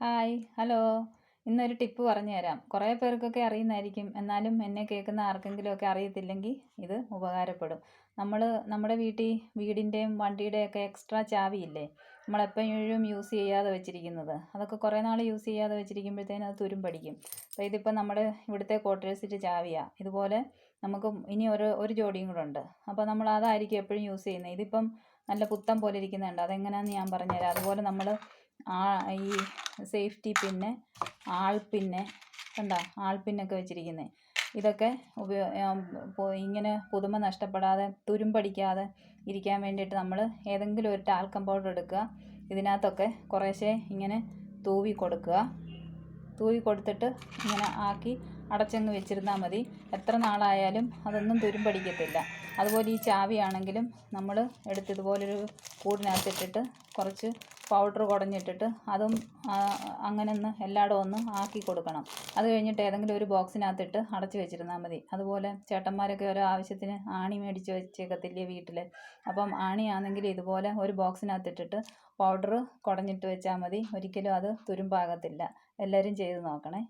Hi hello. ഇന്നൊരു tip പറഞ്ഞു തരാം. കുറേ പേർക്കൊക്കെ അറിയുന്നതായിരിക്കും, എന്നാലും എന്നെ കേൾക്കുന്ന ആർക്കെങ്കിലുമൊക്കെ അറിയത്തില്ലെങ്കിൽ ഇത് ഉപകാരപ്പെടും. നമ്മുടെ വീടിൻ്റെയും വണ്ടിയുടെയൊക്കെ എക്സ്ട്രാ ചാവിയില്ലേ, നമ്മളെപ്പോഴും യൂസ് ചെയ്യാതെ വെച്ചിരിക്കുന്നത്, അതൊക്കെ കുറേ നാൾ യൂസ് ചെയ്യാതെ വെച്ചിരിക്കുമ്പോഴത്തേനും അത് തുരുമ്പടിക്കും. അപ്പോൾ ഇതിപ്പോൾ നമ്മുടെ ഇവിടുത്തെ ക്വാർട്ടേഴ്സിൻ്റെ ചാവിയാണ്. ഇതുപോലെ നമുക്ക് ഇനി ഒരു ജോഡിയും കൂടെ ഉണ്ട്. അപ്പോൾ നമ്മൾ അതായിരിക്കും എപ്പോഴും യൂസ് ചെയ്യുന്നത്. ഇതിപ്പം നല്ല പുത്തൻ പോലെ ഇരിക്കുന്നുണ്ട്. അതെങ്ങനെയാണെന്ന് ഞാൻ പറഞ്ഞുതരാം. അതുപോലെ നമ്മൾ ഈ സേഫ്റ്റി പിന്നെ ആൾപ്പിന്നെ കണ്ടോ, ആൾപ്പിന്നൊക്കെ വെച്ചിരിക്കുന്നത്, ഇതൊക്കെ ഇങ്ങനെ പുതുമ നഷ്ടപ്പെടാതെ തുരുമ്പടിക്കാതെ ഇരിക്കാൻ വേണ്ടിയിട്ട് നമ്മൾ ഏതെങ്കിലും ഒരു ടാൽക്കം പൗഡർ എടുക്കുക. ഇതിനകത്തൊക്കെ കുറേശ്ശെ ഇങ്ങനെ തൂവി കൊടുക്കുക. തൂവി കൊടുത്തിട്ട് ഇങ്ങനെ ആക്കി അടച്ചങ്ങ് വെച്ചിരുന്നാൽ മതി. എത്ര നാളായാലും അതൊന്നും തുരുമ്പടിക്കത്തില്ല. അതുപോലെ ഈ ചാവിയാണെങ്കിലും നമ്മൾ എടുത്ത് ഇതുപോലൊരു കൂടിനകത്തിട്ടിട്ട് കുറച്ച് പൗഡർ കുടഞ്ഞിട്ടിട്ട് അതും അങ്ങനെ ഒന്ന് എല്ലായിടും ഒന്ന് ആക്കി കൊടുക്കണം. അത് കഴിഞ്ഞിട്ട് ഏതെങ്കിലും ഒരു ബോക്സിനകത്തിട്ട് അടച്ച് വെച്ചിരുന്നാൽ മതി. അതുപോലെ ചേട്ടന്മാരൊക്കെ ഓരോ ആവശ്യത്തിന് ആണി മേടിച്ച് വെച്ചേക്കത്തില്ലേ വീട്ടിൽ. അപ്പം ആണിയാണെങ്കിൽ ഇതുപോലെ ഒരു ബോക്സിനകത്തിട്ടിട്ട് പൗഡർ കുടഞ്ഞിട്ട് വെച്ചാൽ മതി. ഒരിക്കലും അത് തുരുമ്പാകത്തില്ല. എല്ലാവരും ചെയ്ത് നോക്കണേ.